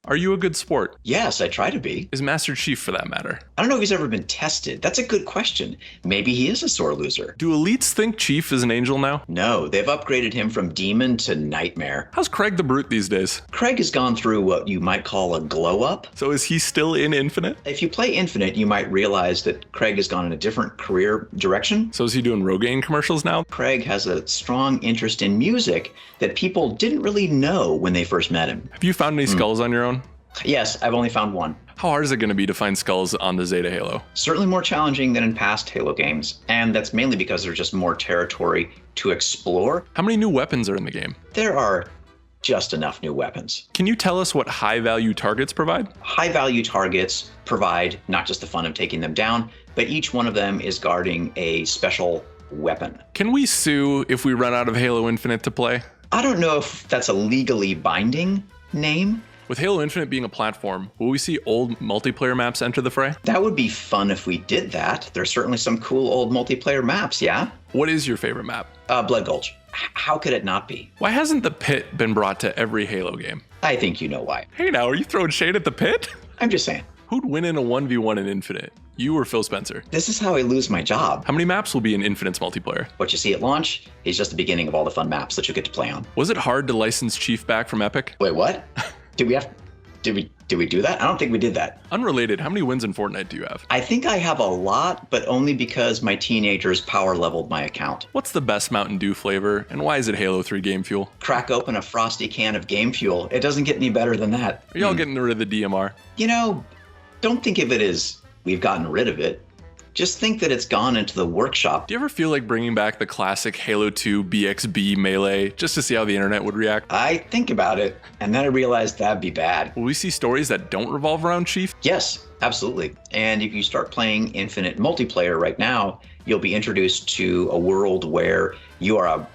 Are you a good sport? Yes, I try to be. Is Master Chief for that matter? I don't know if he's ever been tested. That's a good question. Maybe he is a sore loser. Do elites think Chief is an angel now? No, they've upgraded him from demon to nightmare. How's Craig the Brute these days? Craig has gone through what you might call a glow up. So is he still in Infinite? If you play Infinite, you might realize that Craig has gone in a different career direction. So is he doing Rogaine commercials now? Craig has a strong interest in music that people didn't really know when they first met him. Have you found any skulls on your own? Yes, I've only found one. How hard is it going to be to find skulls on the Zeta Halo? Certainly more challenging than in past Halo games, and that's mainly because there's just more territory to explore. How many new weapons are in the game? There are just enough new weapons. Can you tell us what high-value targets provide? High-value targets provide not just the fun of taking them down, but each one of them is guarding a special weapon. Can we sue if we run out of Halo Infinite to play? I don't know if that's a legally binding name. With Halo Infinite being a platform, will we see old multiplayer maps enter the fray? That would be fun if we did that. There's certainly some cool old multiplayer maps, yeah? What is your favorite map? Blood Gulch. How could it not be? Why hasn't the Pit been brought to every Halo game? I think you know why. Hey now, are you throwing shade at the Pit? I'm just saying. Who'd win in a 1v1 in Infinite? You or Phil Spencer? This is how I lose my job. How many maps will be in Infinite's multiplayer? What you see at launch is just the beginning of all the fun maps that you get to play on. Was it hard to license Chief back from Epic? Wait, what? Did we do that? I don't think we did that. Unrelated, how many wins in Fortnite do you have? I think I have a lot, but only because my teenagers power leveled my account. What's the best Mountain Dew flavor, and why is it Halo 3 Game Fuel? Crack open a frosty can of Game Fuel. It doesn't get any better than that. Are y'all getting rid of the DMR? You know, don't think of it as we've gotten rid of it. Just think that it's gone into the workshop. Do you ever feel like bringing back the classic Halo 2 BXB melee just to see how the internet would react? I think about it, and then I realized that'd be bad. Will we see stories that don't revolve around Chief? Yes, absolutely. And if you start playing Infinite multiplayer right now, you'll be introduced to a world where you are a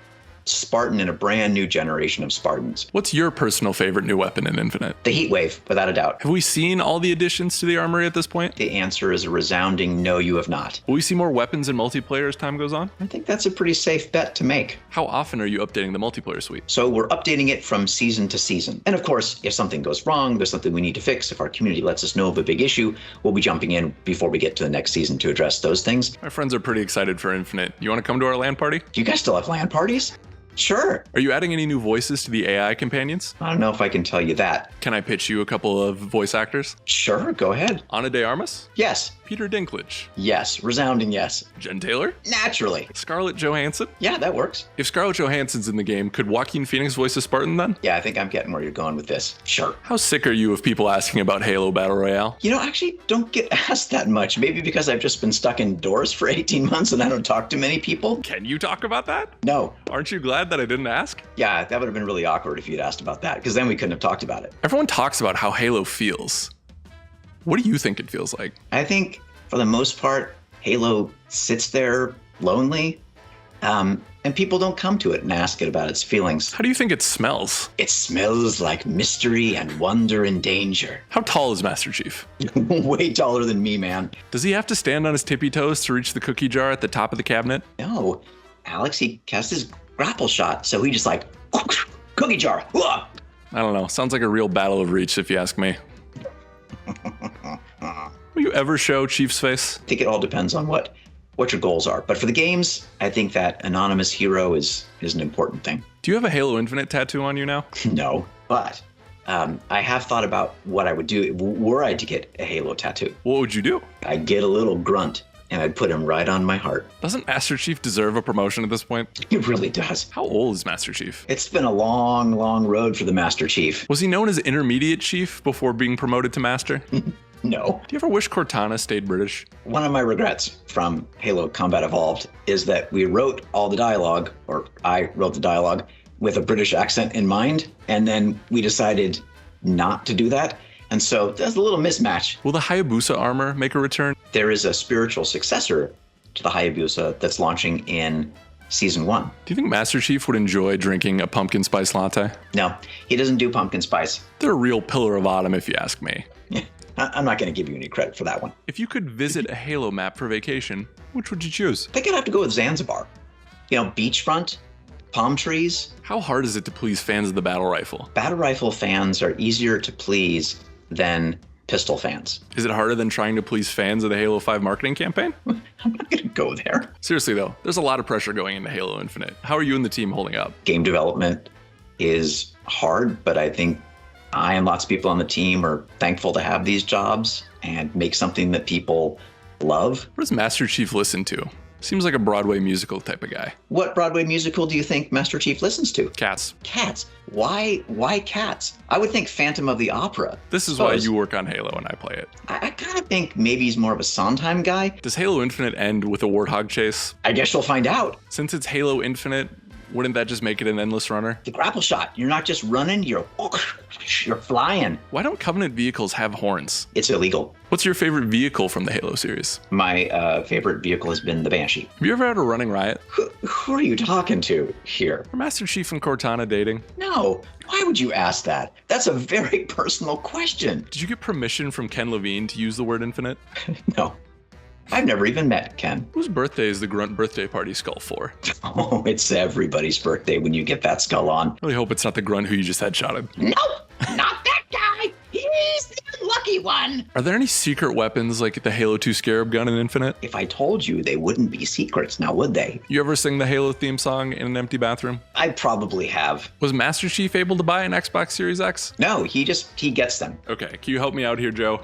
Spartan in a brand new generation of Spartans. What's your personal favorite new weapon in Infinite? The Heat Wave, without a doubt. Have we seen all the additions to the armory at this point? The answer is a resounding no, you have not. Will we see more weapons in multiplayer as time goes on? I think that's a pretty safe bet to make. How often are you updating the multiplayer suite? So we're updating it from season to season. And of course, if something goes wrong, there's something we need to fix. If our community lets us know of a big issue, we'll be jumping in before we get to the next season to address those things. My friends are pretty excited for Infinite. You want to come to our LAN party? Do you guys still have LAN parties? Sure. Are you adding any new voices to the AI companions? I don't know if I can tell you that. Can I pitch you a couple of voice actors? Sure, go ahead. Ana de Armas? Yes. Peter Dinklage? Yes, resounding yes. Jen Taylor? Naturally. Scarlett Johansson? Yeah, that works. If Scarlett Johansson's in the game, could Joaquin Phoenix voice a Spartan then? Yeah, I think I'm getting where you're going with this. Sure. How sick are you of people asking about Halo Battle Royale? You know, I actually don't get asked that much. Maybe because I've just been stuck indoors for 18 months and I don't talk to many people. Can you talk about that? No. Aren't you glad that I didn't ask? Yeah, that would have been really awkward if you'd asked about that, because then we couldn't have talked about it. Everyone talks about how Halo feels. What do you think it feels like? I think, for the most part, Halo sits there lonely, and people don't come to it and ask it about its feelings. How do you think it smells? It smells like mystery and wonder and danger. How tall is Master Chief? Way taller than me, man. Does he have to stand on his tippy toes to reach the cookie jar at the top of the cabinet? No, Alex, he cast his grapple shot, so he just like, cookie jar. I don't know. Sounds like a real battle of reach, if you ask me. Will you ever show Chief's face? I think it all depends on what your goals are. But for the games, I think that anonymous hero is an important thing. Do you have a Halo Infinite tattoo on you now? No, but I have thought about what I would do were I to get a Halo tattoo. What would you do? I'd get a little grunt and I'd put him right on my heart. Doesn't Master Chief deserve a promotion at this point? He really does. How old is Master Chief? It's been a long, long road for the Master Chief. Was he known as Intermediate Chief before being promoted to Master? No. Do you ever wish Cortana stayed British? One of my regrets from Halo Combat Evolved is that we wrote all the dialogue, or I wrote the dialogue, with a British accent in mind, and then we decided not to do that. And so there's a little mismatch. Will the Hayabusa armor make a return? There is a spiritual successor to the Hayabusa that's launching in Season 1. Do you think Master Chief would enjoy drinking a pumpkin spice latte? No, he doesn't do pumpkin spice. They're a real pillar of autumn if you ask me. I'm not going to give you any credit for that one. If you could visit a Halo map for vacation, which would you choose? I think I'd have to go with Zanzibar. You know, beachfront, palm trees. How hard is it to please fans of the battle rifle? Battle rifle fans are easier to please than pistol fans. Is it harder than trying to please fans of the Halo 5 marketing campaign? I'm not going to go there. Seriously though, there's a lot of pressure going into Halo Infinite. How are you and the team holding up? Game development is hard, but I think I and lots of people on the team are thankful to have these jobs and make something that people love. What does Master Chief listen to? Seems like a Broadway musical type of guy. What Broadway musical do you think Master Chief listens to? Cats. Cats. Why Cats? I would think Phantom of the Opera. This is why you work on Halo and I play it. I kind of think maybe he's more of a Sondheim guy. Does Halo Infinite end with a Warthog chase? I guess you'll find out. Since it's Halo Infinite, wouldn't that just make it an endless runner? The grapple shot. You're not just running, you're flying. Why don't Covenant vehicles have horns? It's illegal. What's your favorite vehicle from the Halo series? My favorite vehicle has been the Banshee. Have you ever had a running riot? Who are you talking to here? Are Master Chief and Cortana dating? No. Why would you ask that? That's a very personal question. Did you get permission from Ken Levine to use the word infinite? No. I've never even met Ken. Whose birthday is the Grunt birthday party skull for? Oh, it's everybody's birthday when you get that skull on. I really hope it's not the Grunt who you just headshotted. No, not that guy. He's the lucky one. Are there any secret weapons like the Halo 2 Scarab gun in Infinite? If I told you, they wouldn't be secrets, now would they? You ever sing the Halo theme song in an empty bathroom? I probably have. Was Master Chief able to buy an Xbox Series X? No, he gets them. Okay, can you help me out here, Joe?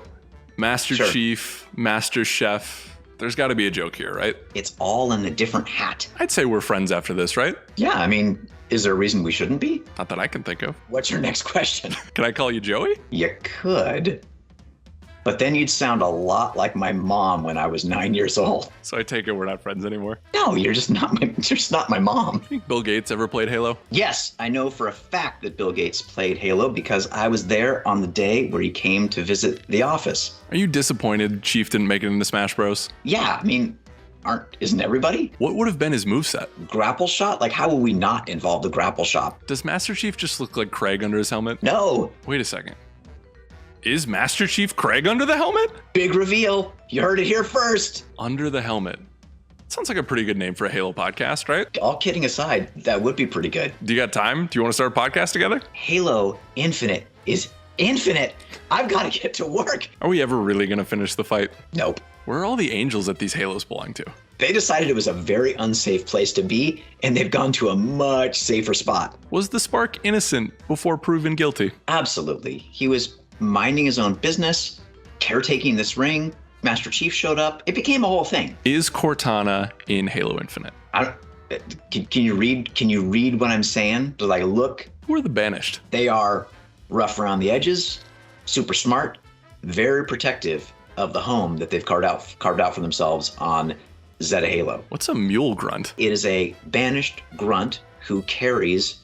Master Sure. Chief, Master Chef. There's got to be a joke here, right? It's all in a different hat. I'd say we're friends after this, right? Yeah, I mean, is there a reason we shouldn't be? Not that I can think of. What's your next question? Can I call you Joey? You could. But then you'd sound a lot like my mom when I was 9 years old. So I take it we're not friends anymore. No, you're just not my mom. Think Bill Gates ever played Halo? Yes, I know for a fact that Bill Gates played Halo because I was there on the day where he came to visit the office. Are you disappointed Chief didn't make it into Smash Bros? Yeah, I mean, isn't everybody? What would have been his moveset? Grapple shot? Like, how will we not involve the grapple shot? Does Master Chief just look like Craig under his helmet? No. Wait a second. Is Master Chief Craig under the helmet? Big reveal. You heard it here first. Under the helmet. Sounds like a pretty good name for a Halo podcast, right? All kidding aside, that would be pretty good. Do you got time? Do you want to start a podcast together? Halo Infinite is infinite. I've got to get to work. Are we ever really going to finish the fight? Nope. Where are all the angels that these Halos belong to? They decided it was a very unsafe place to be, and they've gone to a much safer spot. Was the Spark innocent before proven guilty? Absolutely. He was minding his own business, caretaking this ring. Master Chief showed up. It became a whole thing. Is Cortana in Halo Infinite? Can you read what I'm saying? Like, look, Who are the Banished? they are rough around the edges, super smart, very protective of the home that they've carved out for themselves on Zeta Halo. What's a Mule Grunt? It is a banished grunt who carries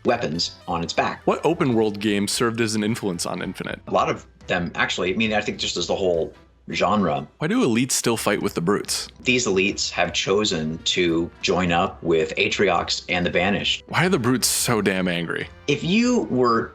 weapons on its back. What open world game served as an influence on Infinite? A lot of them, actually, I mean, I think just as the whole genre, Why do elites still fight with the brutes? these elites have chosen to join up with Atriox and the Banished. Why are the brutes so damn angry? If you were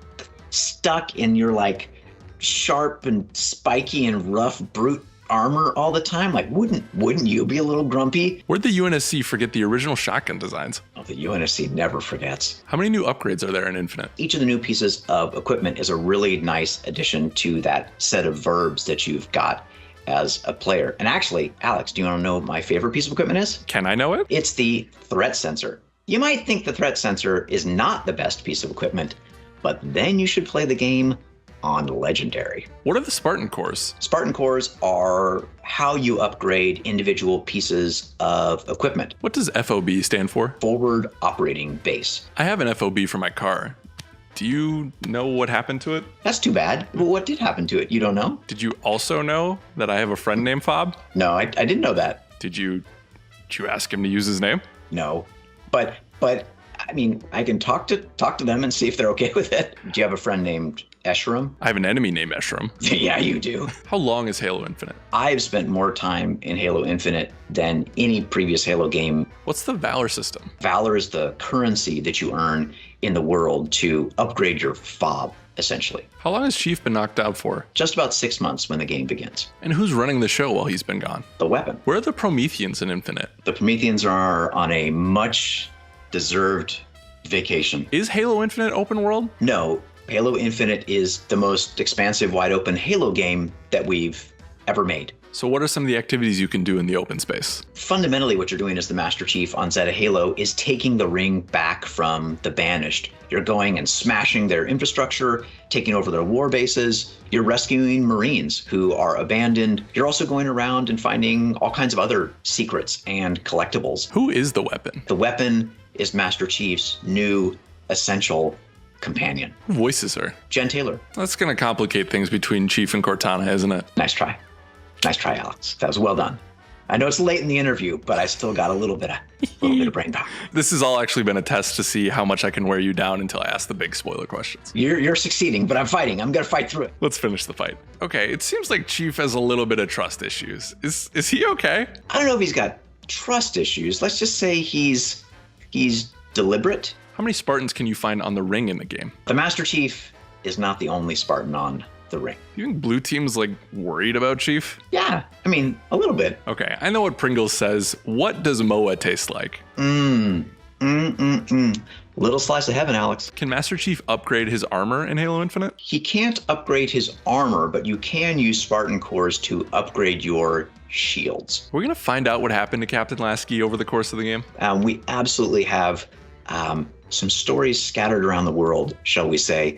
stuck in your like sharp and spiky and rough brute armor all the time, like wouldn't you be a little grumpy? Where'd the UNSC forget the original shotgun designs? Oh, the UNSC never forgets. How many new upgrades are there in Infinite? Each of the new pieces of equipment is a really nice addition to that set of verbs that you've got as a player. And actually, Alex, do you want to know what my favorite piece of equipment is? Can I know it? It's the threat sensor. You might think the threat sensor is not the best piece of equipment, but then you should play the game on Legendary. What are the Spartan cores? Spartan cores are how you upgrade individual pieces of equipment. What does FOB stand for? Forward operating base. I have an FOB for my car. Do you know what happened to it? That's too bad. Well, what did happen to it? You don't know? Did you also know that I have a friend named Fob? No, I didn't know that. Did you ask him to use his name? No, but I mean, I can talk to them and see if they're okay with it. Do you have a friend named Esheram? I have an enemy named Eshram. Yeah, you do. How long is Halo Infinite? I've spent more time in Halo Infinite than any previous Halo game. What's the Valor system? Valor is the currency that you earn in the world to upgrade your fob, essentially. How long has Chief been knocked out for? Just about 6 months when the game begins. And who's running the show while he's been gone? The weapon. Where are the Prometheans in Infinite? The Prometheans are on a much deserved vacation. Is Halo Infinite open world? No, Halo Infinite is the most expansive, wide open Halo game that we've ever made. So what are some of the activities you can do in the open space? Fundamentally, what you're doing as the Master Chief on Zeta Halo is taking the ring back from the Banished. You're going and smashing their infrastructure, taking over their war bases. You're rescuing Marines who are abandoned. You're also going around and finding all kinds of other secrets and collectibles. Who is the weapon? The weapon is Master Chief's new essential companion. Who voices her? Jen Taylor. That's going to complicate things between Chief and Cortana, isn't it? Nice try. Nice try, Alex. That was well done. I know it's late in the interview, but I still got a little bit of brain power. This has all actually been a test to see how much I can wear you down until I ask the big spoiler questions. You're succeeding, but I'm fighting. I'm going to fight through it. Let's finish the fight. Okay, it seems like Chief has a little bit of trust issues. Is he okay? I don't know if he's got trust issues. Let's just say he's deliberate. How many Spartans can you find on the ring in the game? The Master Chief is not the only Spartan on the ring. You think Blue Team's like worried about Chief? Yeah, I mean, a little bit. Okay, I know what Pringles says. What does Moa taste like? Little slice of heaven, Alex. Can Master Chief upgrade his armor in Halo Infinite? He can't upgrade his armor, but you can use Spartan cores to upgrade your shields. We're gonna find out what happened to Captain Lasky over the course of the game. We absolutely have some stories scattered around the world, shall we say,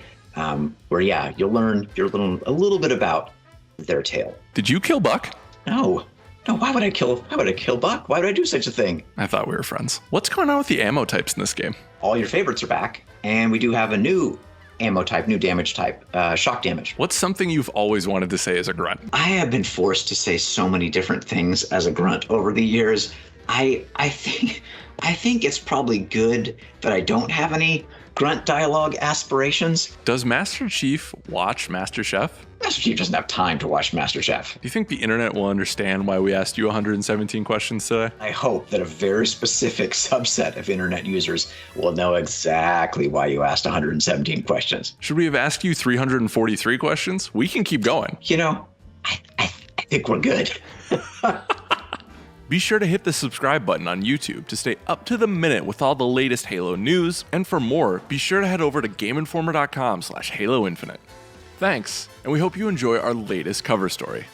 where you'll learn a little bit about their tale. Did you kill Buck? No, why would I kill Buck? Why would I do such a thing? I thought we were friends. What's going on with the ammo types in this game? All your favorites are back, and we do have a new ammo type, new damage type, shock damage. What's something you've always wanted to say as a grunt? I have been forced to say so many different things as a grunt over the years. I think it's probably good that I don't have any grunt dialogue aspirations. Does Master Chief watch Masterchef? Master Chief doesn't have time to watch Masterchef. Do you think the internet will understand why we asked you 117 questions today? I hope that a very specific subset of internet users will know exactly why you asked 117 questions. Should we have asked you 343 questions? We can keep going. You know, I think we're good. Be sure to hit the subscribe button on YouTube to stay up to the minute with all the latest Halo news. And for more, be sure to head over to GameInformer.com/Halo Infinite. Thanks, and we hope you enjoy our latest cover story.